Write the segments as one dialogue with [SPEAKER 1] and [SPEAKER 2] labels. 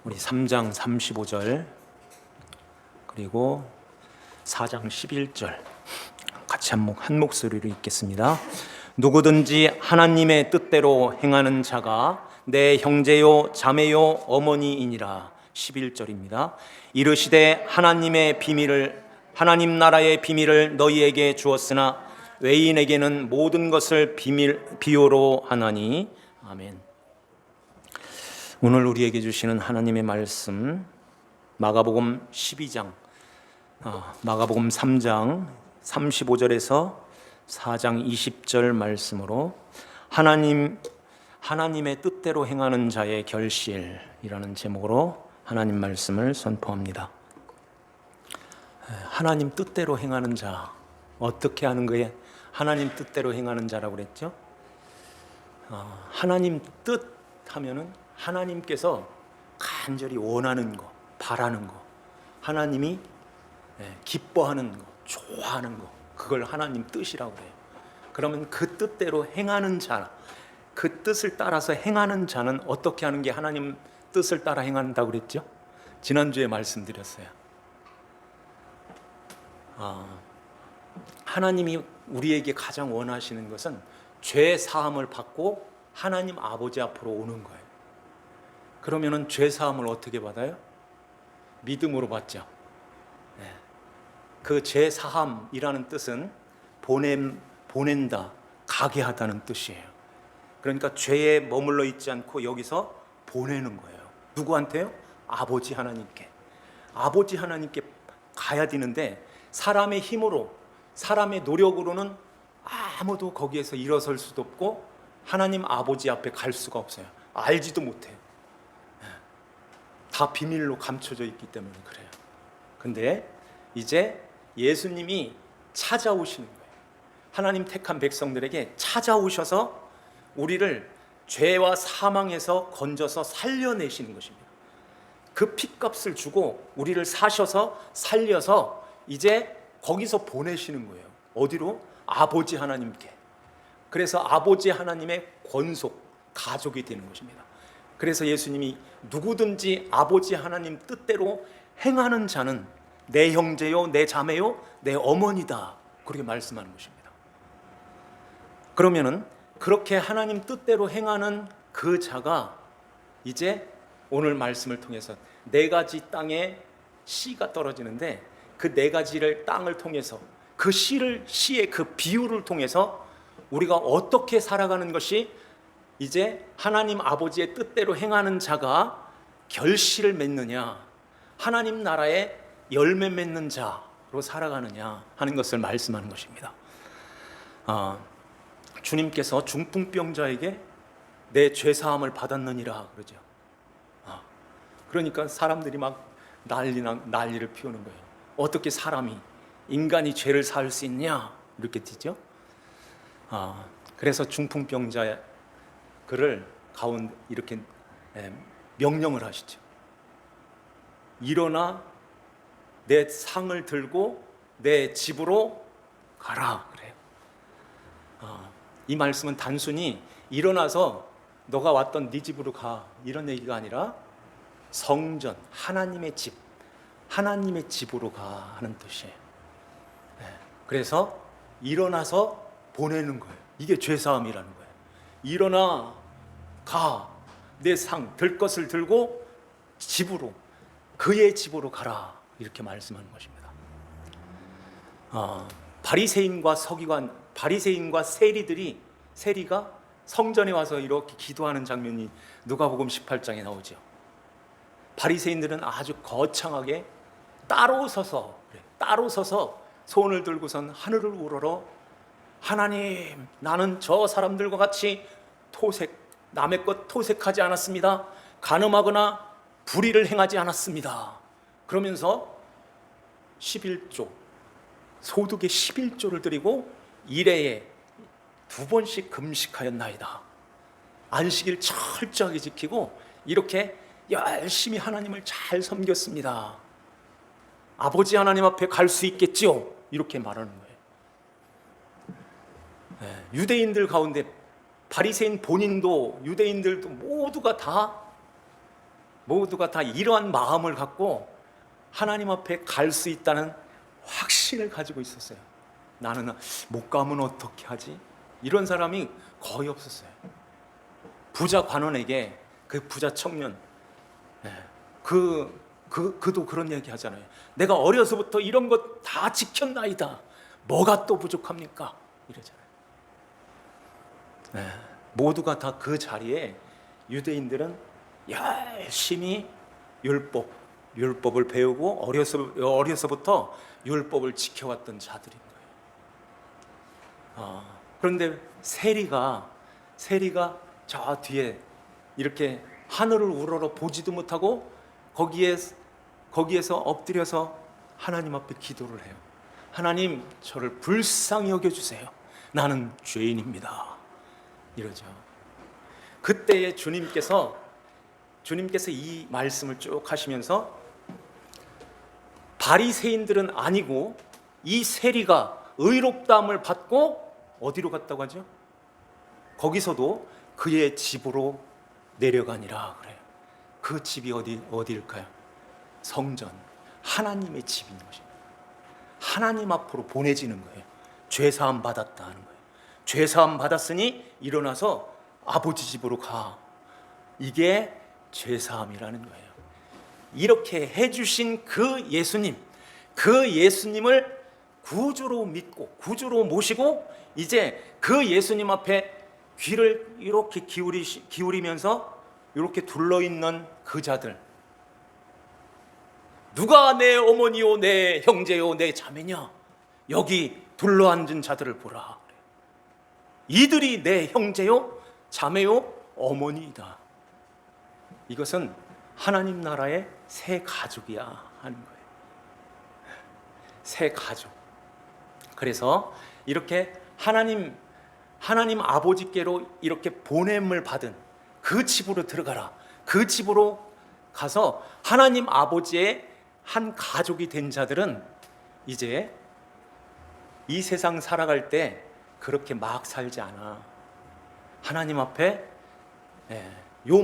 [SPEAKER 1] 우리 3장 35절 그리고 4장 11절 같이 한 목소리로 읽겠습니다. 누구든지 하나님의 뜻대로 행하는 자가 내 형제요 자매요 어머니이니라. 11절입니다. 이르시되 하나님 나라의 비밀을 너희에게 주었으나 외인에게는 모든 것을 비유로 하나니. 아멘. 오늘 우리에게 주시는 하나님의 말씀 마가복음 12장 마가복음 3장 35절에서 4장 20절 말씀으로 하나님의 뜻대로 행하는 자의 결실이라는 제목으로 하나님 말씀을 선포합니다. 하나님 뜻대로 행하는 자, 어떻게 하는 거에 하나님 뜻대로 행하는 자라고 그랬죠? 하나님 뜻 하면은 하나님께서 간절히 원하는 거, 바라는 거, 하나님이 기뻐하는 거, 좋아하는 거, 그걸 하나님 뜻이라고 해요. 그러면 그 뜻대로 행하는 자, 그 뜻을 따라서 행하는 자는 어떻게 하는 게 하나님 뜻을 따라 행한다고 그랬죠? 지난주에 말씀드렸어요. 하나님이 우리에게 가장 원하시는 것은 죄 사함을 받고 하나님 아버지 앞으로 오는 거예요. 그러면은 죄 사함을 어떻게 받아요? 믿음으로 받죠. 그 죄 사함이라는 뜻은 보낸다, 가게 하다는 뜻이에요. 그러니까 죄에 머물러 있지 않고 여기서 보내는 거예요. 누구한테요? 아버지 하나님께. 아버지 하나님께 가야 되는데 사람의 힘으로, 사람의 노력으로는 아무도 거기에서 일어설 수도 없고 하나님 아버지 앞에 갈 수가 없어요. 알지도 못해요. 다 비밀로 감춰져 있기 때문에 그래요. 근데 이제 예수님이 찾아오시는 거예요. 하나님 택한 백성들에게 찾아오셔서 우리를 죄와 사망에서 건져서 살려내시는 것입니다. 그 핏값을 주고 우리를 사셔서 살려서 이제 거기서 보내시는 거예요. 어디로? 아버지 하나님께. 그래서 아버지 하나님의 권속, 가족이 되는 것입니다. 그래서 예수님이 누구든지 아버지 하나님 뜻대로 행하는 자는 내 형제요, 내 자매요, 내 어머니다, 그렇게 말씀하는 것입니다. 그러면은 그렇게 하나님 뜻대로 행하는 그 자가 이제 오늘 말씀을 통해서 네 가지 땅에 씨가 떨어지는데 그 네 가지를 땅을 통해서 그 씨의 그 비유를 통해서 우리가 어떻게 살아가는 것이 이제 하나님 아버지의 뜻대로 행하는 자가 결실을 맺느냐, 하나님 나라에 열매 맺는 자로 살아가느냐 하는 것을 말씀하는 것입니다. 주님께서 중풍병자에게 내 죄사함을 받았느니라 그러죠. 그러니까 사람들이 막 난리를 피우는 거예요. 어떻게 인간이 죄를 사할 수 있냐 이렇게 되죠. 그래서 중풍병자 그를 가운데 이렇게 명령을 하시죠. 일어나 내 상을 들고 내 집으로 가라 그래요. 이 말씀은 단순히 일어나서 너가 왔던 네 집으로 가 이런 얘기가 아니라 성전, 하나님의 집으로 가 하는 뜻이에요. 그래서 일어나서 보내는 거예요. 이게 죄사함이라는 거예요. 일어나 가, 내 상, 들 것을 들고 집으로, 그의 집으로 가라 이렇게 말씀하는 것입니다. 바리새인과 서기관, 바리새인과 세리가 성전에 와서 이렇게 기도하는 장면이 누가복음 18장에 나오죠. 바리새인들은 아주 거창하게 따로 서서 손을 들고선 하늘을 우러러 하나님, 나는 저 사람들과 같이 남의 것 토색하지 않았습니다. 간음하거나 불의를 행하지 않았습니다. 그러면서 11조, 소득의 11조를 드리고 1회에 2번씩 금식하였나이다. 안식일 철저하게 지키고 이렇게 열심히 하나님을 잘 섬겼습니다. 아버지 하나님 앞에 갈 수 있겠지요? 이렇게 말하는 거예요. 유대인들 가운데 바리새인 본인도 유대인들도 모두가 다 모두가 다 이러한 마음을 갖고 하나님 앞에 갈 수 있다는 확신을 가지고 있었어요. 나는 못 가면 어떻게 하지? 이런 사람이 거의 없었어요. 부자 관원에게 그 부자 청년, 그도 그런 얘기 하잖아요. 내가 어려서부터 이런 것 다 지켰나이다. 뭐가 또 부족합니까? 이러잖아요. 모두가 다 그 자리에 유대인들은 열심히 율법을 배우고 어려서부터 율법을 지켜왔던 자들인 거예요. 그런데 세리가 저 뒤에 이렇게 하늘을 우러러 보지도 못하고 거기에서 엎드려서 하나님 앞에 기도를 해요. 하나님, 저를 불쌍히 여겨주세요. 나는 죄인입니다. 이러죠. 그때에 주님께서 이 말씀을 쭉 하시면서 바리새인들은 아니고 이 세리가 의롭다함을 받고 어디로 갔다고 하죠? 거기서도 그의 집으로 내려가니라 그래요. 그 집이 어디일까요? 성전, 하나님의 집인 것입니다. 하나님 앞으로 보내지는 거예요. 죄사함 받았다 하는 거예요. 죄사함 받았으니 일어나서 아버지 집으로 가. 이게 죄사함이라는 거예요. 이렇게 해주신 그 예수님을 구주로 믿고 구주로 모시고 이제 그 예수님 앞에 귀를 이렇게 기울이면서 이렇게 둘러있는 그 자들, 누가 내 어머니요 내 형제요 내 자매냐, 여기 둘러앉은 자들을 보라. 이들이 내 형제요 자매요 어머니이다. 이것은 하나님 나라의 새 가족이야 하는 거예요. 새 가족. 그래서 이렇게 하나님 아버지께로 이렇게 보냄을 받은 그 집으로 들어가라. 그 집으로 가서 하나님 아버지의 한 가족이 된 자들은 이제 이 세상 살아갈 때 그렇게 막 살지 않아. 하나님 앞에 요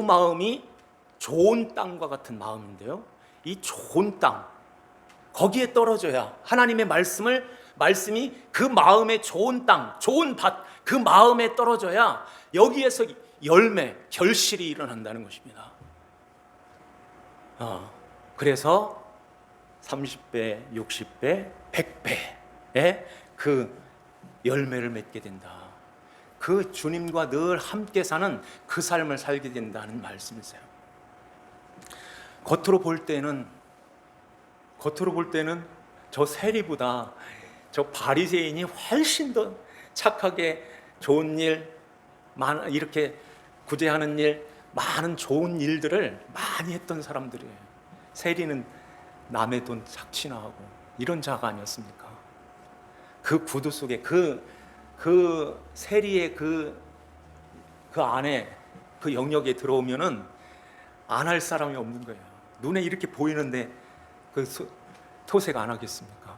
[SPEAKER 1] 마음이 좋은 땅과 같은 마음인데요. 이 좋은 땅, 거기에 떨어져야 하나님의 말씀이 그 마음의 좋은 땅, 좋은 밭, 그 마음에 떨어져야 여기에서 열매, 결실이 일어난다는 것입니다. 그래서 30배, 60배, 100배의 그 열매를 맺게 된다. 그 주님과 늘 함께 사는 그 삶을 살게 된다는 말씀이세요. 겉으로 볼 때는 저 세리보다 저 바리새인이 훨씬 더 착하게 좋은 일, 이렇게 구제하는 일, 많은 좋은 일들을 많이 했던 사람들이에요. 세리는 남의 돈 착취나 하고 이런 자가 아니었습니까? 그 구두 속에 그 세리의 그 안에 그 영역에 들어오면은 안 할 사람이 없는 거예요. 눈에 이렇게 보이는데 그 토색 안 하겠습니까?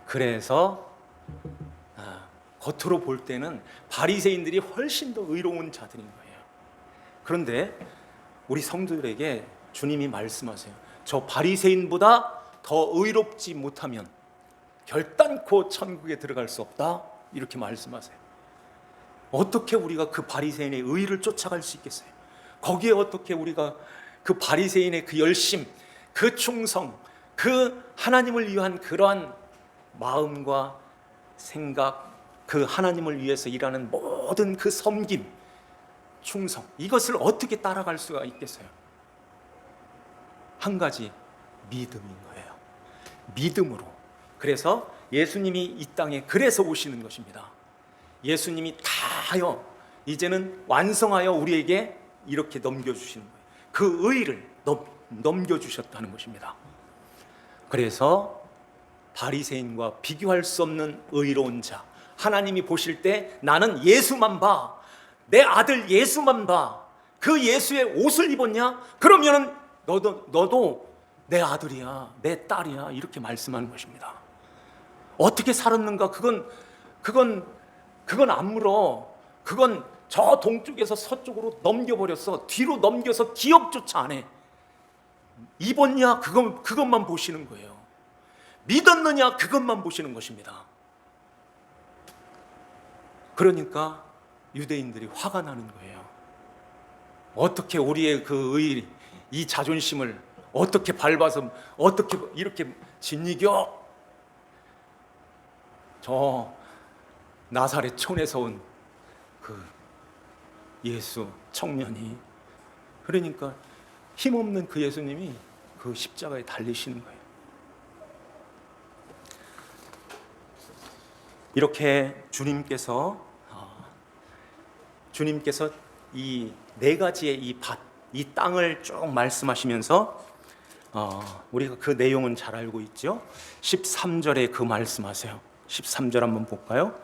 [SPEAKER 1] 그래서 겉으로 볼 때는 바리새인들이 훨씬 더 의로운 자들인 거예요. 그런데 우리 성도들에게 주님이 말씀하세요. 저 바리새인보다 더 의롭지 못하면 결단코 천국에 들어갈 수 없다. 이렇게 말씀하세요. 어떻게 우리가 그 바리새인의 의를 쫓아갈 수 있겠어요? 거기에 어떻게 우리가 그 바리새인의 그 열심, 그 충성, 그 하나님을 위한 그러한 마음과 생각, 그 하나님을 위해서 일하는 모든 그 섬김, 충성, 이것을 어떻게 따라갈 수가 있겠어요? 한 가지, 믿음인 거예요. 믿음으로. 그래서 예수님이 이 땅에 그래서 오시는 것입니다. 예수님이 다하여 이제는 완성하여 우리에게 이렇게 넘겨주시는 거예요. 그 의를 넘겨주셨다는 것입니다. 그래서 바리새인과 비교할 수 없는 의로운 자, 하나님이 보실 때 나는 예수만 봐, 내 아들 예수만 봐. 그 예수의 옷을 입었냐? 그러면은 너도 내 아들이야, 내 딸이야, 이렇게 말씀하는 것입니다. 어떻게 살았는가? 그건 안 물어. 그건 저 동쪽에서 서쪽으로 넘겨버렸어. 뒤로 넘겨서 기억조차 안 해. 입었냐? 그것만 보시는 거예요. 믿었느냐? 그것만 보시는 것입니다. 그러니까 유대인들이 화가 나는 거예요. 어떻게 우리의 이 자존심을 어떻게 밟아서 어떻게 이렇게 짓이겨? 저 나사렛 촌에서 온 그 예수 청년이, 그러니까 힘없는 그 예수님이 그 십자가에 달리시는 거예요. 이렇게 주님께서 이 네 가지의 이 땅을 쭉 말씀하시면서 우리가 그 내용은 잘 알고 있죠. 13절에 그 말씀하세요. 13절 한번 볼까요?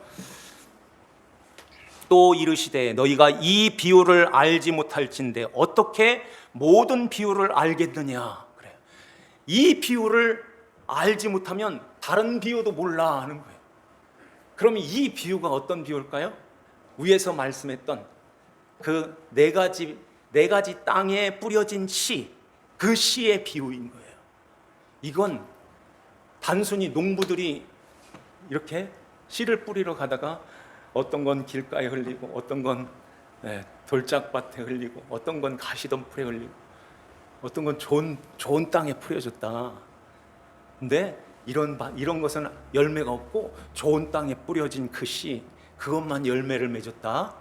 [SPEAKER 1] 또 이르시되 너희가 이 비유를 알지 못할진대 어떻게 모든 비유를 알겠느냐. 그래요. 이 비유를 알지 못하면 다른 비유도 몰라 하는 거예요. 그러면 이 비유가 어떤 비유일까요? 위에서 말씀했던 그 네 가지 땅에 뿌려진 씨, 그 씨의 비유인 거예요. 이건 단순히 농부들이 이렇게 씨를 뿌리러 가다가 어떤 건 길가에 흘리고 어떤 건 돌짝밭에 흘리고 어떤 건 가시덤불에 흘리고 어떤 건 좋은 땅에 뿌려졌다. 근데 이런 것은 열매가 없고 좋은 땅에 뿌려진 그 씨, 그것만 열매를 맺었다.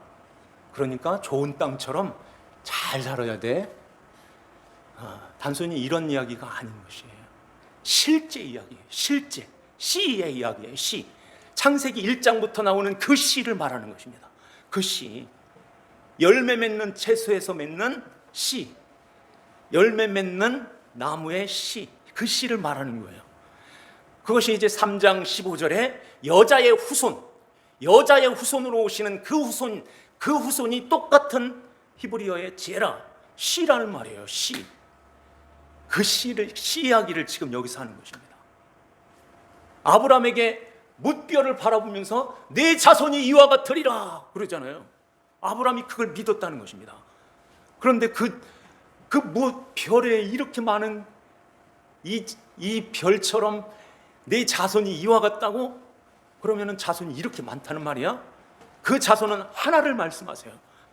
[SPEAKER 1] 그러니까 좋은 땅처럼 잘 살아야 돼. 단순히 이런 이야기가 아닌 것이에요. 실제 이야기예요. 실제 씨의 이야기예요. 씨. 창세기 1장부터 나오는 그 씨를 말하는 것입니다. 그 씨. 열매 맺는 채소에서 맺는 씨. 열매 맺는 나무의 씨. 그 씨를 말하는 거예요. 그것이 이제 3장 15절에 여자의 후손으로 오시는 그 후손이 똑같은 히브리어의 제라, 씨라는 말이에요. 씨. 그 씨 이야기를 지금 여기서 하는 것입니다. 아브라함에게 뭇별을 바라보면서 내 자손이 이와 같으리라 그러잖아요. 아브라함이 그걸 믿었다는 것입니다. 그런데 그 별에 이렇게 많은 이 별처럼 내 자손이 이와 같다고? 그러면은 자손이 이렇게 많다는 말이야? 그 자손은 하나를 말씀하세요.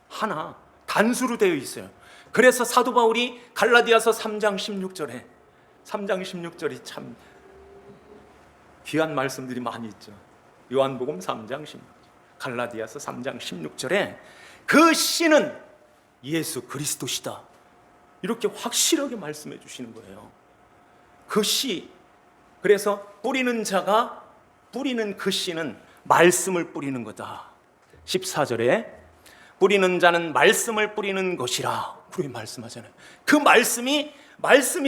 [SPEAKER 1] 하나, 단수로 되어 있어요. 그래서 사도 바울이 갈라디아서 3장 16절이 참 귀한 말씀들이 많이 있죠. 요한복음 3장 16절, 갈라디아서 3장 16절에 그 씨는 예수 그리스도시다. 이렇게 확실하게 말씀해 주시는 거예요. 그 씨. 그래서 뿌리는 그 씨는 말씀을 뿌리는 거다. 14절에 뿌리는 자는 말씀을 뿌리는 것이라 그렇게 말씀하잖아요. 그 말씀이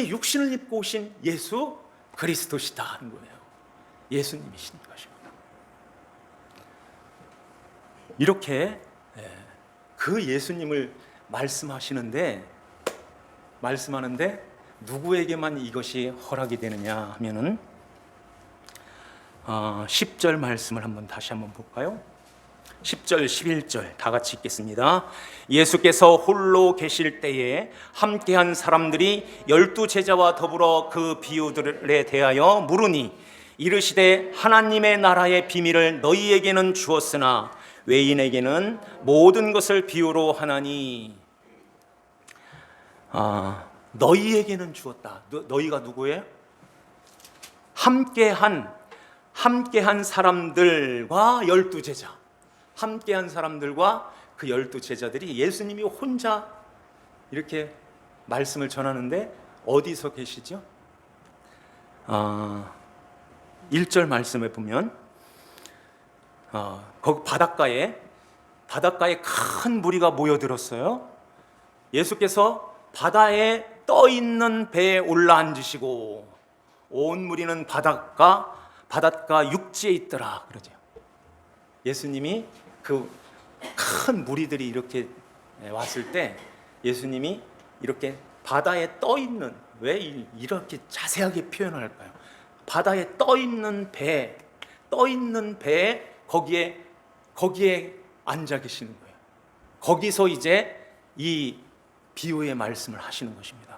[SPEAKER 1] 육신을 입고 오신 예수 그리스도시다 하는 거예요. 예수님이신 것입니다. 이렇게 그 예수님을 말씀하는데 누구에게만 이것이 허락이 되느냐 하면은 10절 말씀을 다시 한번 볼까요? 10절 11절 다 같이 읽겠습니다. 예수께서 홀로 계실 때에 함께한 사람들이 12제자와 더불어 그 비유들에 대하여 물으니 이르시되 하나님의 나라의 비밀을 너희에게는 주었으나 외인에게는 모든 것을 비유로 하나니. 너희에게는 주었다. 너희가 누구예요? 함께한 사람들과 12제자. 함께한 사람들과 그 12제자들이 예수님이 혼자 이렇게 말씀을 전하는데 어디서 계시죠? 1절 말씀에 보면 거기 바닷가에 큰 무리가 모여들었어요. 예수께서 바다에 떠 있는 배에 올라앉으시고 온 무리는 바닷가 육지에 있더라 그러죠. 예수님이 그 큰 무리들이 이렇게 왔을 때 예수님이 이렇게 바다에 떠 있는, 왜 이렇게 자세하게 표현할까요? 바다에 떠 있는 배에 거기에 앉아 계시는 거예요. 거기서 이제 이 비유의 말씀을 하시는 것입니다.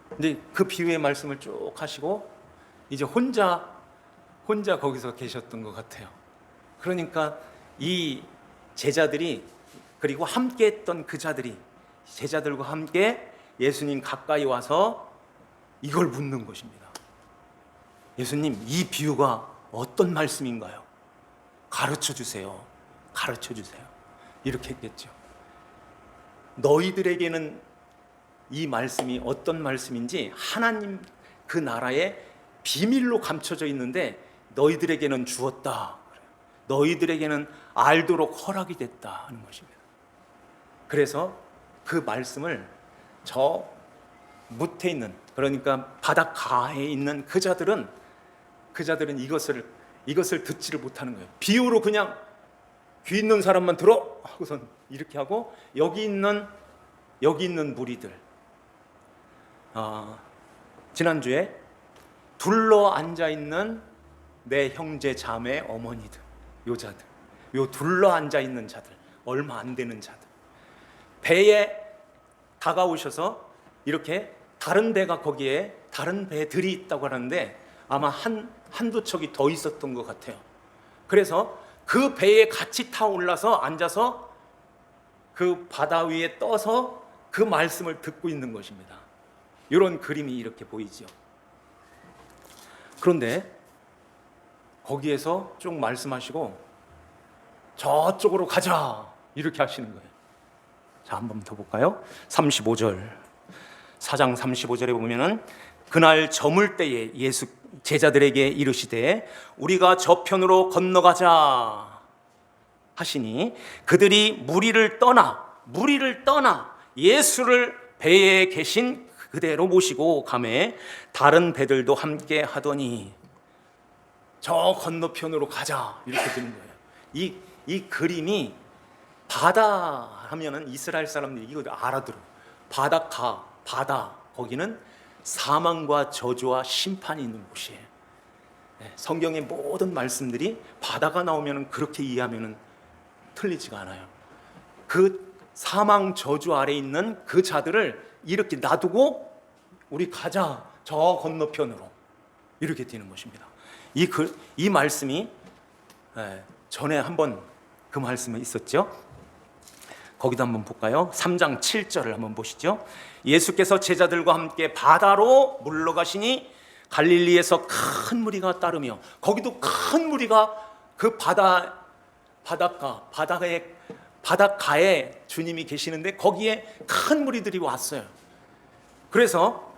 [SPEAKER 1] 근데 그 비유의 말씀을 쭉 하시고 이제 혼자 거기서 계셨던 것 같아요. 그러니까 이 제자들이, 그리고 함께 했던 그 자들이, 제자들과 함께 예수님 가까이 와서 이걸 묻는 것입니다. 예수님, 이 비유가 어떤 말씀인가요? 가르쳐 주세요. 가르쳐 주세요. 이렇게 했겠죠. 너희들에게는 이 말씀이 어떤 말씀인지 하나님 그 나라에 비밀로 감춰져 있는데 너희들에게는 주었다. 너희들에게는 알도록 허락이 됐다 하는 것입니다. 그래서 그 말씀을 저 무태 있는, 그러니까 바닷가에 있는 그 자들은 이것을 듣지를 못하는 거예요. 비유로 그냥 귀 있는 사람만 들어 하고선 이렇게 하고, 여기 있는 무리들, 지난주에 둘러 앉아 있는 내 형제 자매 어머니들, 요 자들, 요 둘러 앉아 있는 자들, 얼마 안 되는 자들, 배에 다가오셔서 이렇게 다른 배가, 거기에 다른 배들이 있다고 하는데 아마 한두 척이 더 있었던 것 같아요. 그래서 그 배에 같이 타 올라서 앉아서 그 바다 위에 떠서 그 말씀을 듣고 있는 것입니다. 이런 그림이 이렇게 보이죠. 그런데 거기에서 쭉 말씀하시고 저쪽으로 가자 이렇게 하시는 거예요. 자, 한번 더 볼까요? 35절, 4장 35절에 보면은 그날 저물 때에 예수 제자들에게 이르시되 우리가 저편으로 건너가자 하시니 그들이 무리를 떠나 예수를 배에 계신 그대로 모시고 가매 다른 배들도 함께 하더니 저 건너편으로 가자 이렇게 되는 거예요. 이 그림이, 바다 하면은 이스라엘 사람들이 이거 알아들어. 바다, 거기는 사망과 저주와 심판이 있는 곳이에요. 성경의 모든 말씀들이 바다가 나오면 그렇게 이해하면 틀리지가 않아요. 그 사망 저주 아래 있는 그 자들을 이렇게 놔두고 우리 가자 저 건너편으로 이렇게 되는 것입니다. 이 말씀이 전에 한번 그 말씀이 있었죠. 거기도 한번 볼까요? 3장 7절을 한번 보시죠. 예수께서 제자들과 함께 바다로 물러가시니 갈릴리에서 큰 무리가 따르며, 거기도 큰 무리가 그 바닷가에 주님이 계시는데 거기에 큰 무리들이 왔어요. 그래서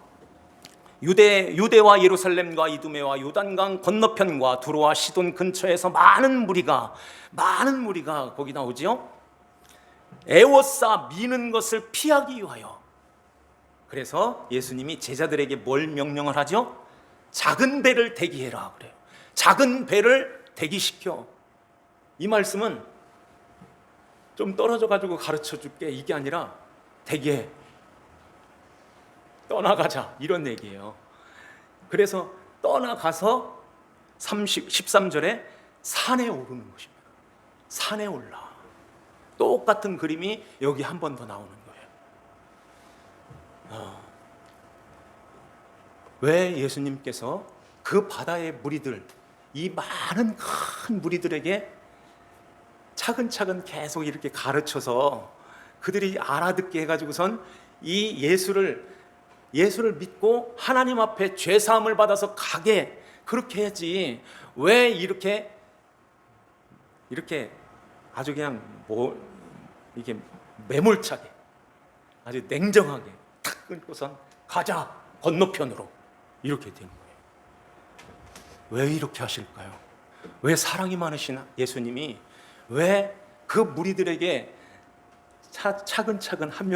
[SPEAKER 1] 유대와 예루살렘과 이두메와 요단강 건너편과 두로와 시돈 근처에서 많은 무리가 거기 나오지요. 애워싸 미는 것을 피하기 위하여. 그래서 예수님이 제자들에게 뭘 명령을 하죠? 작은 배를 대기해라 그래요. 작은 배를 대기시켜. 이 말씀은 좀 떨어져 가지고 가르쳐 줄게 이게 아니라 대기해, 떠나가자 이런 얘기예요. 그래서 떠나가서 13절에 산에 오르는 것입니다. 산에 올라. 똑같은 그림이 여기 한 번 더 나오는 거예요. 왜 예수님께서 그 바다의 무리들, 이 많은 큰 무리들에게 차근차근 계속 이렇게 가르쳐서 그들이 알아듣게 해가지고선 이 예수를 믿고 하나님 앞에 죄사함을 받아서 가게 그렇게 해야지, 왜 이렇게 아주 그냥 이게 매몰차게 아주 냉정하게 탁 끊고선 가자 건너편으로 이렇게 되는 거예요. 왜 이렇게 하실까요? 왜 사랑이 많으신 예수님이 왜 그 무리들에게 차근차근 한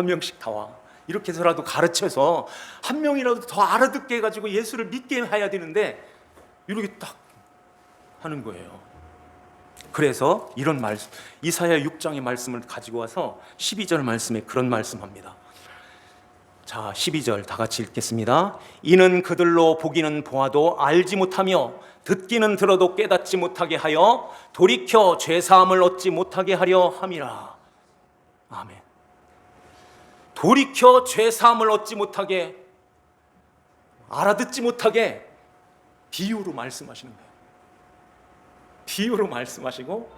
[SPEAKER 1] 명씩 다 와 이렇게 해서라도 가르쳐서 한 명이라도 더 알아듣게 해가지고 예수를 믿게 해야 되는데 이렇게 딱 하는 거예요. 그래서 이런 말씀, 이사야 6장의 말씀을 가지고 와서 12절 말씀에 그런 말씀합니다. 자, 12절 다 같이 읽겠습니다. 이는 그들로 보기는 보아도 알지 못하며 듣기는 들어도 깨닫지 못하게 하여 돌이켜 죄사함을 얻지 못하게 하려 함이라. 아멘. 돌이켜 죄사함을 얻지 못하게, 알아듣지 못하게 비유로 말씀하시는 거예요. 비유로 말씀하시고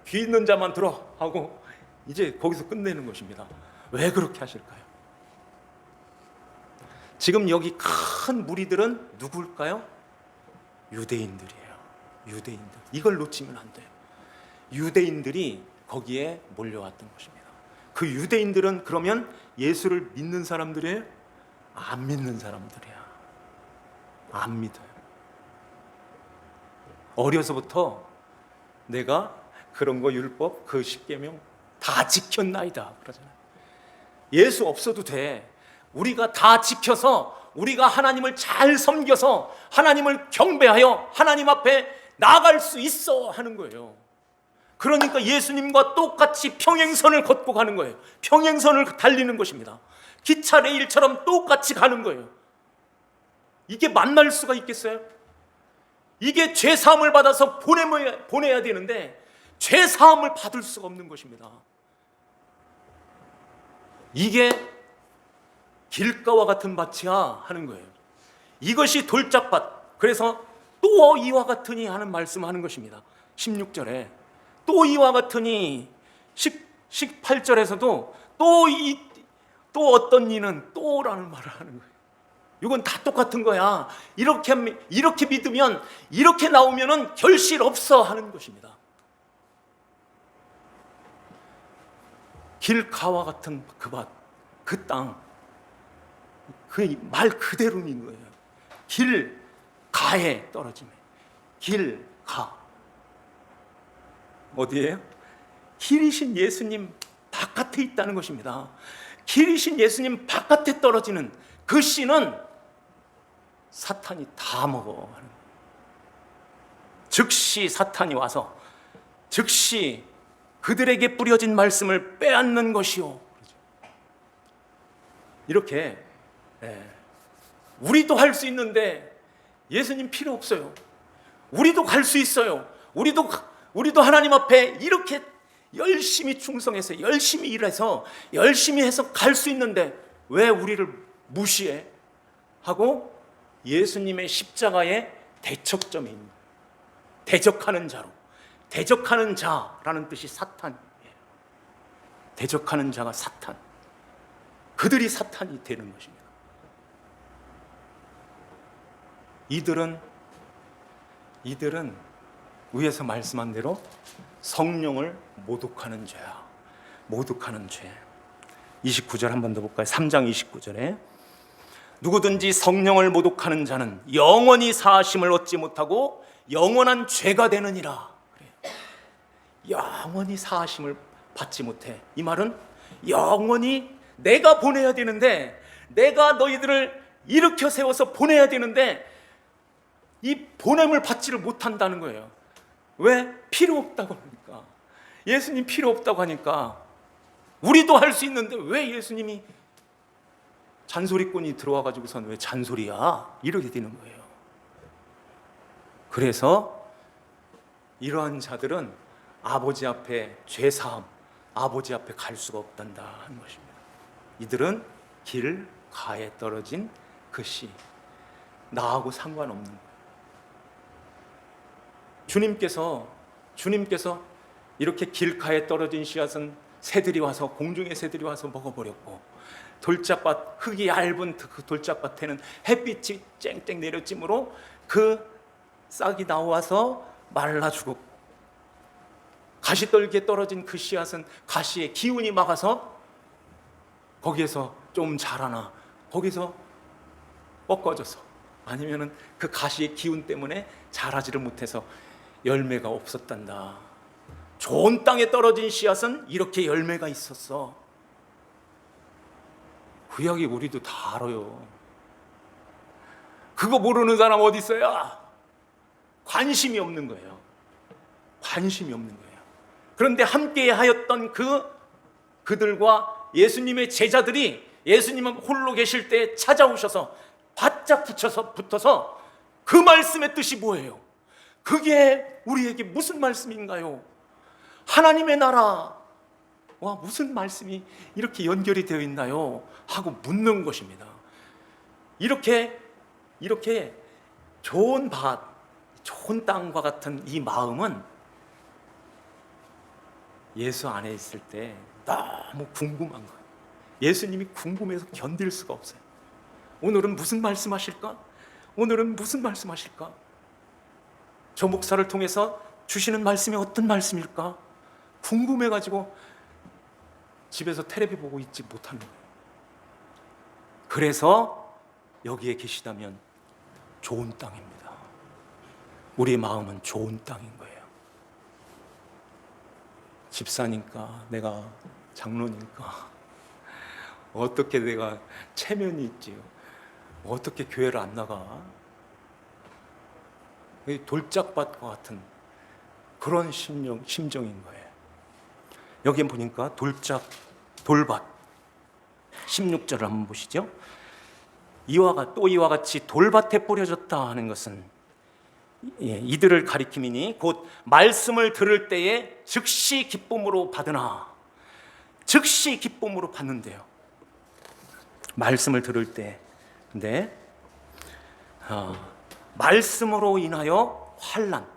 [SPEAKER 1] 귀 있는 자만 들어 하고 이제 거기서 끝내는 것입니다. 왜 그렇게 하실까요? 지금 여기 큰 무리들은 누구일까요? 유대인들이에요. 유대인들. 이걸 놓치면 안 돼요. 유대인들이 거기에 몰려왔던 것입니다. 그 유대인들은 그러면 예수를 믿는 사람들이에요? 안 믿는 사람들이야. 안 믿어요. 어려서부터 내가 그런 거 율법 그 10계명 다 지켰나이다 그러잖아요. 예수 없어도 돼. 우리가 다 지켜서 우리가 하나님을 잘 섬겨서 하나님을 경배하여 하나님 앞에 나아갈 수 있어 하는 거예요. 그러니까 예수님과 똑같이 평행선을 걷고 가는 거예요. 평행선을 달리는 것입니다. 기차 레일처럼 똑같이 가는 거예요. 이게 만날 수가 있겠어요? 이게 죄사함을 받아서 보내야 되는데 죄사함을 받을 수가 없는 것입니다. 이게 길가와 같은 밭이야 하는 거예요. 이것이 돌짝밭. 그래서 또 이와 같으니 하는 말씀하는 것입니다. 16절에 또 이와 같으니 18절에서도 또 어떤 이는 또라는 말을 하는 거예요. 이건 다 똑같은 거야. 이렇게 믿으면 이렇게 나오면은 결실 없어 하는 것입니다. 길가와 같은 그 밭, 그 땅, 그 말 그대로인 거예요. 길가에 떨어지면 길가 어디예요? 길이신 예수님 바깥에 있다는 것입니다. 길이신 예수님 바깥에 떨어지는 그 씨는 사탄이 다 먹어. 즉시 사탄이 와서 즉시 그들에게 뿌려진 말씀을 빼앗는 것이요. 이렇게 우리도 할 수 있는데 예수님 필요 없어요. 우리도 갈 수 있어요. 우리도 하나님 앞에 이렇게 열심히 충성해서 열심히 일해서 열심히 해서 갈 수 있는데 왜 우리를 무시해? 하고 예수님의 십자가의 대척점에 있는 거예요. 대적하는 자로. 대적하는 자라는 뜻이 사탄이에요. 대적하는 자가 사탄. 그들이 사탄이 되는 것입니다. 이들은 위에서 말씀한 대로 성령을 모독하는 죄야. 모독하는 죄. 29절 한 번 더 볼까요? 3장 29절에 누구든지 성령을 모독하는 자는 영원히 사하심을 얻지 못하고 영원한 죄가 되느니라. 영원히 사하심을 받지 못해. 이 말은 영원히 내가 보내야 되는데, 내가 너희들을 일으켜 세워서 보내야 되는데 이 보냄을 받지를 못한다는 거예요. 왜? 필요 없다고 하니까. 예수님 필요 없다고 하니까. 우리도 할 수 있는데 왜 예수님이 잔소리꾼이 들어와가지고선 왜 잔소리야? 이렇게 되는 거예요. 그래서 이러한 자들은 아버지 앞에 죄사함, 아버지 앞에 갈 수가 없단다 하는 것입니다. 이들은 길가에 떨어진 그 씨, 나하고 상관없는 거예요. 주님께서 이렇게 길가에 떨어진 씨앗은 새들이 와서, 공중의 새들이 와서 먹어버렸고, 돌짝밭, 흙이 얇은 그 돌짝밭에는 햇빛이 쨍쨍 내려짐으로 그 싹이 나와서 말라 죽었고, 가시떨기에 떨어진 그 씨앗은 가시의 기운이 막아서 거기에서 좀 자라나 거기서 꺾어져서, 아니면은 그 가시의 기운 때문에 자라지를 못해서 열매가 없었단다. 좋은 땅에 떨어진 씨앗은 이렇게 열매가 있었어. 그 이야기 우리도 다 알아요. 그거 모르는 사람 어디 있어요? 관심이 없는 거예요. 관심이 없는 거예요. 그런데 함께 하였던 그들과 예수님의 제자들이 예수님은 홀로 계실 때 찾아오셔서 바짝 붙어서 그 말씀의 뜻이 뭐예요? 그게 우리에게 무슨 말씀인가요? 하나님의 나라와 무슨 말씀이 이렇게 연결이 되어 있나요? 하고 묻는 것입니다. 이렇게 좋은 밭, 좋은 땅과 같은 이 마음은 예수 안에 있을 때 너무 궁금한 거예요. 예수님이 궁금해서 견딜 수가 없어요. 오늘은 무슨 말씀하실까? 오늘은 무슨 말씀하실까? 저 목사를 통해서 주시는 말씀이 어떤 말씀일까? 궁금해가지고 집에서 텔레비 보고 있지 못하는 거예요. 그래서 여기에 계시다면 좋은 땅입니다. 우리의 마음은 좋은 땅인 거예요. 집사니까, 내가 장로니까, 어떻게 내가 체면이 있지요? 어떻게 교회를 안 나가? 돌짝밭과 같은 그런 심정인 거예요. 여기 보니까 돌밭 16절을 한번 보시죠. 이와 같이 돌밭에 뿌려졌다 하는 것은 이들을 가리킴이니 곧 말씀을 들을 때에 즉시 기쁨으로 받으나, 즉시 기쁨으로 받는데요. 말씀을 들을 때. 근데 말씀으로 인하여 환난,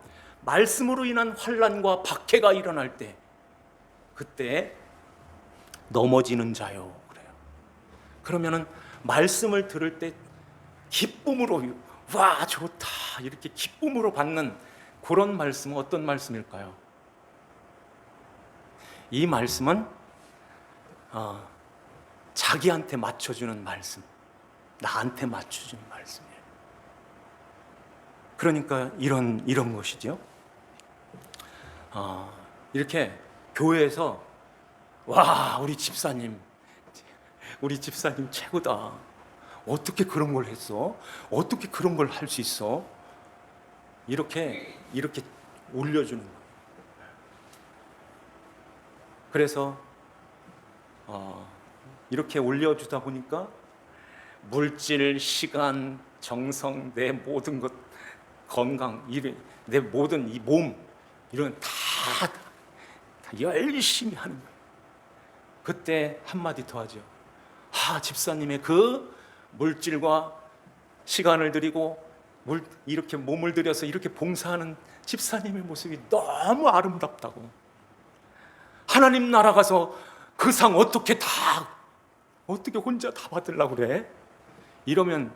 [SPEAKER 1] 말씀으로 인한 환난과 박해가 일어날 때, 그때 넘어지는 자요 그래요. 그러면은 말씀을 들을 때 기쁨으로, 와 좋다 이렇게 기쁨으로 받는 그런 말씀은 어떤 말씀일까요? 이 말씀은 자기한테 맞춰주는 말씀, 나한테 맞춰주는 말씀이에요. 그러니까 이런 것이죠. 이렇게 교회에서 와 우리 집사님 최고다. 어떻게 그런 걸 했어? 어떻게 그런 걸 할 수 있어? 이렇게 올려주는 거예요. 그래서 이렇게 올려주다 보니까 물질, 시간, 정성, 내 모든 것, 건강, 내 모든 이 몸, 이런 다 열심히 하는 거예요. 그때 한마디 더 하죠. 집사님의 그 물질과 시간을 들이고 이렇게 몸을 들여서 이렇게 봉사하는 집사님의 모습이 너무 아름답다고. 하나님 나라 가서 그 상 어떻게 혼자 다 받으려고 그래? 이러면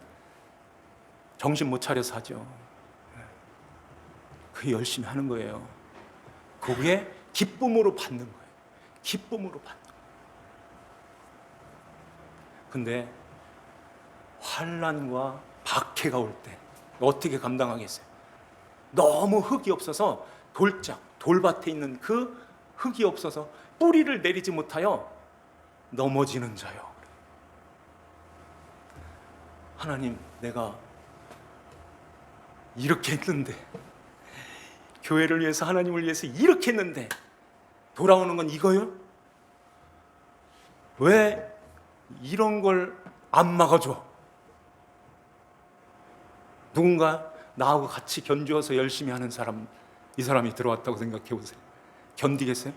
[SPEAKER 1] 정신 못 차려서 하죠. 그 열심히 하는 거예요. 그게 기쁨으로 받는 거예요. 기쁨으로 받는 거예요. 근데 환난과 박해가 올 때 어떻게 감당하겠어요? 너무 흙이 없어서 돌밭에 있는 그 흙이 없어서 뿌리를 내리지 못하여 넘어지는 자요. 하나님, 내가 이렇게 했는데, 교회를 위해서, 하나님을 위해서 이렇게 했는데 돌아오는 건 이거요? 왜 이런 걸 안 막아줘? 누군가 나하고 같이 견주어서 열심히 하는 사람, 이 사람이 들어왔다고 생각해 보세요. 견디겠어요?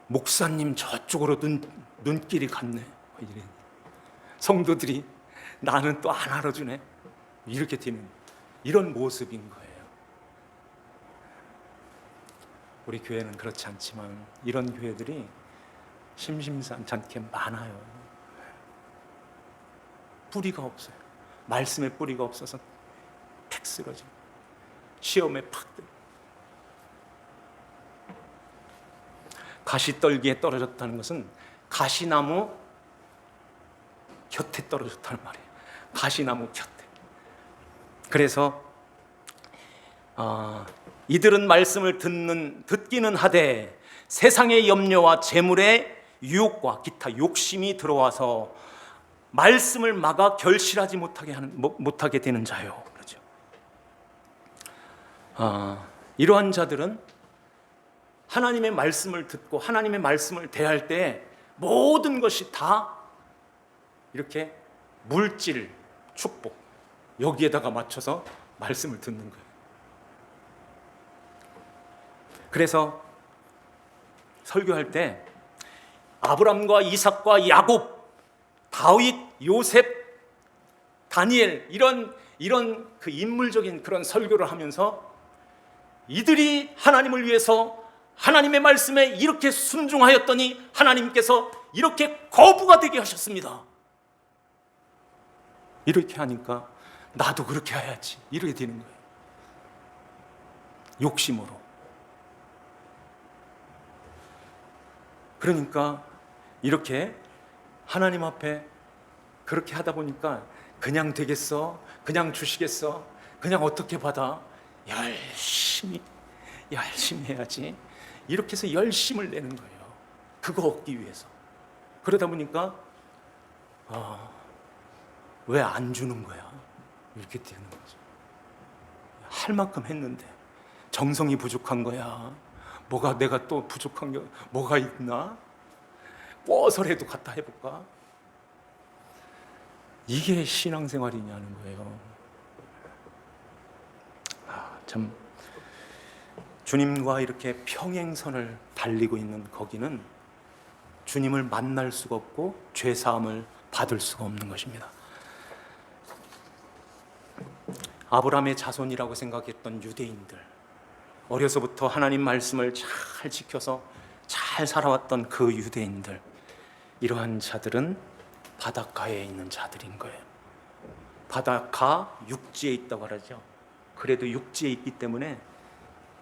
[SPEAKER 1] 목사님 저쪽으로 눈길이 갔네. 성도들이 나는 또 안 알아주네. 이렇게 되는 이런 모습인 거예요. 우리 교회는 그렇지 않지만 이런 교회들이 심심찮게 많아요. 뿌리가 없어요. 말씀에 뿌리가 없어서 팩 쓰러져. 시험에 팍 들어. 가시떨기에 떨어졌다는 것은 가시나무 곁에 떨어졌다는 말이에요. 가시나무 곁에. 그래서 이들은 말씀을 듣기는 하되 세상의 염려와 재물의 유혹과 기타 욕심이 들어와서 말씀을 막아 결실하지 못하게 되는 자요. 그렇죠. 이러한 자들은 하나님의 말씀을 듣고 하나님의 말씀을 대할 때 모든 것이 다 이렇게 물질 축복 여기에다가 맞춰서 말씀을 듣는 거예요. 그래서 설교할 때 아브람과 이삭과 야곱, 다윗, 요셉, 다니엘 이런 그 인물적인 그런 설교를 하면서 이들이 하나님을 위해서 하나님의 말씀에 이렇게 순종하였더니 하나님께서 이렇게 거부가 되게 하셨습니다. 이렇게 하니까 나도 그렇게 해야지 이렇게 되는 거예요. 욕심으로. 그러니까 이렇게 하나님 앞에 그렇게 하다 보니까 그냥 되겠어? 그냥 주시겠어? 그냥 어떻게 받아? 열심히 해야지. 이렇게 해서 열심을 내는 거예요. 그거 얻기 위해서. 그러다 보니까 왜 안 주는 거야? 이렇게 되는 거죠. 할 만큼 했는데 정성이 부족한 거야. 뭐가 내가 또 부족한 게 뭐가 있나? 꿔서라도 갖다 해볼까? 이게 신앙생활이냐는 거예요. 참 주님과 이렇게 평행선을 달리고 있는 거기는 주님을 만날 수가 없고 죄 사함을 받을 수가 없는 것입니다. 아브라함의 자손이라고 생각했던 유대인들, 어려서부터 하나님 말씀을 잘 지켜서 잘 살아왔던 그 유대인들, 이러한 자들은 바닷가에 있는 자들인 거예요. 바닷가 육지에 있다고 하죠. 그래도 육지에 있기 때문에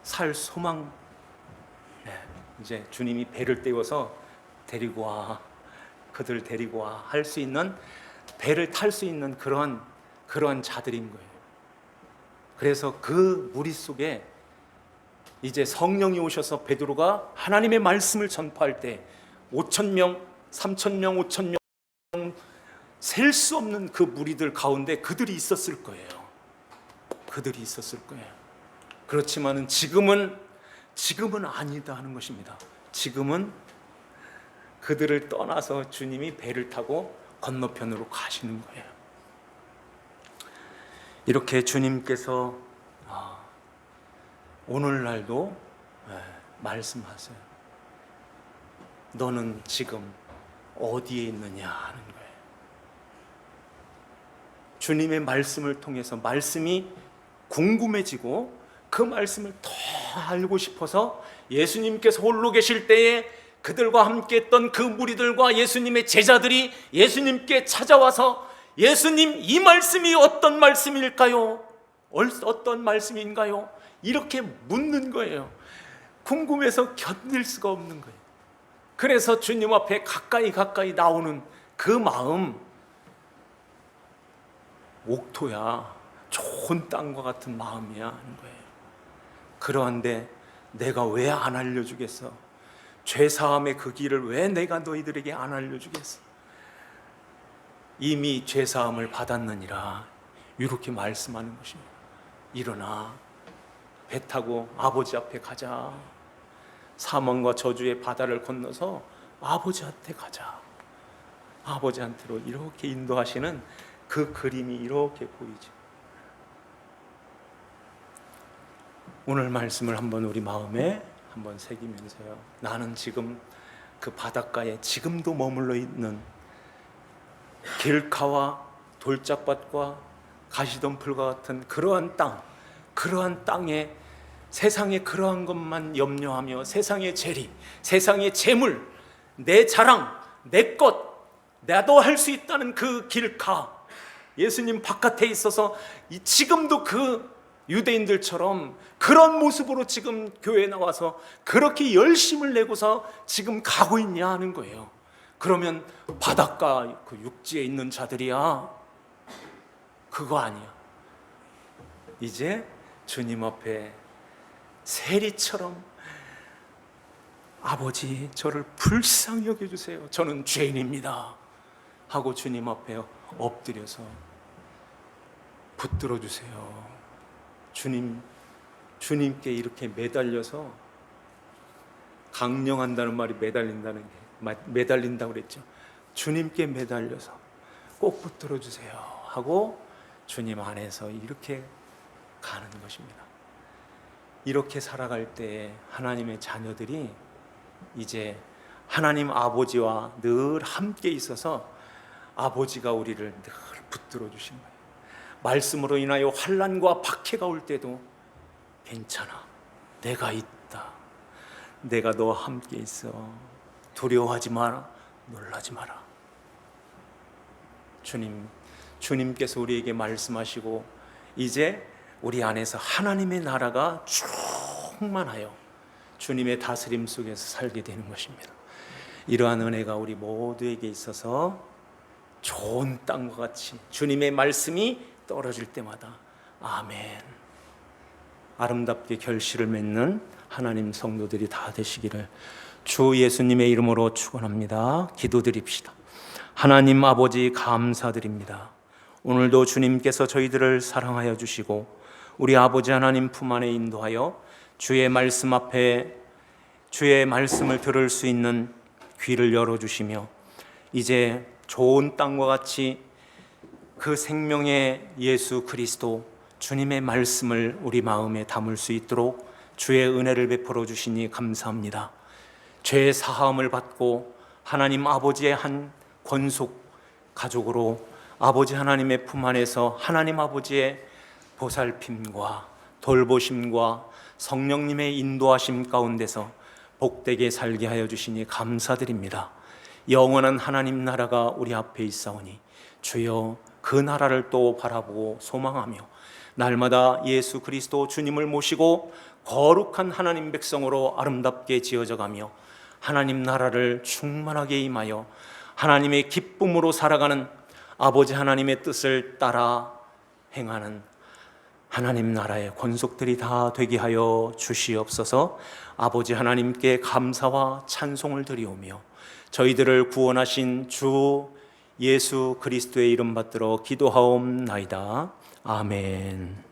[SPEAKER 1] 살 소망, 이제 주님이 배를 떼워서 데리고 와, 그들 데리고 와 할 수 있는, 배를 탈 수 있는 그러한 자들인 거예요. 그래서 그 무리 속에 이제 성령이 오셔서 베드로가 하나님의 말씀을 전파할 때 5,000명, 3,000명, 5,000명 셀 수 없는 그 무리들 가운데 그들이 있었을 거예요. 그들이 있었을 거예요. 그렇지만은 지금은 아니다 하는 것입니다. 지금은 그들을 떠나서 주님이 배를 타고 건너편으로 가시는 거예요. 이렇게 주님께서 오늘날도 말씀하세요. 너는 지금 어디에 있느냐 하는 거예요. 주님의 말씀을 통해서 말씀이 궁금해지고 그 말씀을 더 알고 싶어서 예수님께서 홀로 계실 때에 그들과 함께 했던 그 무리들과 예수님의 제자들이 예수님께 찾아와서 예수님, 이 말씀이 어떤 말씀일까요? 어떤 말씀인가요? 이렇게 묻는 거예요. 궁금해서 견딜 수가 없는 거예요. 그래서 주님 앞에 가까이 나오는 그 마음, 옥토야, 좋은 땅과 같은 마음이야 하는 거예요. 그러한데 내가 왜 안 알려주겠어? 죄사함의 그 길을 왜 내가 너희들에게 안 알려주겠어? 이미 죄사함을 받았느니라, 이렇게 말씀하는 것입니다. 일어나 배 타고 아버지 앞에 가자. 사망과 저주의 바다를 건너서 아버지한테 가자. 아버지한테로 이렇게 인도하시는 그 그림이 이렇게 보이죠. 오늘 말씀을 한번 우리 마음에 한번 새기면서요, 나는 지금 그 바닷가에 지금도 머물러 있는 길가와 돌짝밭과 가시덤불과 같은 그러한 땅에 세상의 그러한 것만 염려하며 세상의 재리, 세상의 재물, 내 자랑, 내 것, 나도 할 수 있다는 그 길가, 예수님 바깥에 있어서 지금도 그 유대인들처럼 그런 모습으로 지금 교회에 나와서 그렇게 열심을 내고서 지금 가고 있냐 하는 거예요. 그러면 바닷가 그 육지에 있는 자들이야? 그거 아니야. 이제 주님 앞에 세리처럼 아버지, 저를 불쌍히 여겨주세요. 저는 죄인입니다 하고 주님 앞에 엎드려서 붙들어 주세요. 주님께 이렇게 매달려서, 강령한다는 말이 매달린다고 그랬죠. 주님께 매달려서 꼭 붙들어 주세요 하고 주님 안에서 이렇게 가는 것입니다. 이렇게 살아갈 때 하나님의 자녀들이 이제 하나님 아버지와 늘 함께 있어서 아버지가 우리를 늘 붙들어 주신 거예요. 말씀으로 인하여 환난과 박해가 올 때도 괜찮아, 내가 있다, 내가 너와 함께 있어, 두려워하지 마라, 놀라지 마라. 주님께서 우리에게 말씀하시고 이제 우리 안에서 하나님의 나라가 충만하여 주님의 다스림 속에서 살게 되는 것입니다. 이러한 은혜가 우리 모두에게 있어서 좋은 땅과 같이 주님의 말씀이 떨어질 때마다 아멘, 아름답게 결실을 맺는 하나님 성도들이 다 되시기를 주 예수님의 이름으로 축원합니다. 기도드립시다. 하나님 아버지 감사드립니다. 오늘도 주님께서 저희들을 사랑하여 주시고 우리 아버지 하나님 품 안에 인도하여 주의 말씀 앞에 주의 말씀을 들을 수 있는 귀를 열어주시며 이제 좋은 땅과 같이 그 생명의 예수 그리스도 주님의 말씀을 우리 마음에 담을 수 있도록 주의 은혜를 베풀어 주시니 감사합니다. 죄 사함을 받고 하나님 아버지의 한 권속 가족으로 아버지 하나님의 품 안에서 하나님 아버지의 보살핌과 돌보심과 성령님의 인도하심 가운데서 복되게 살게 하여 주시니 감사드립니다. 영원한 하나님 나라가 우리 앞에 있사오니 주여 그 나라를 또 바라보고 소망하며 날마다 예수 그리스도 주님을 모시고 거룩한 하나님 백성으로 아름답게 지어져가며 하나님 나라를 충만하게 임하여 하나님의 기쁨으로 살아가는 아버지 하나님의 뜻을 따라 행하는 하나님 나라의 권속들이 다 되게 하여 주시옵소서. 아버지 하나님께 감사와 찬송을 드리오며 저희들을 구원하신 주 예수 그리스도의 이름 받들어 기도하옵나이다. 아멘.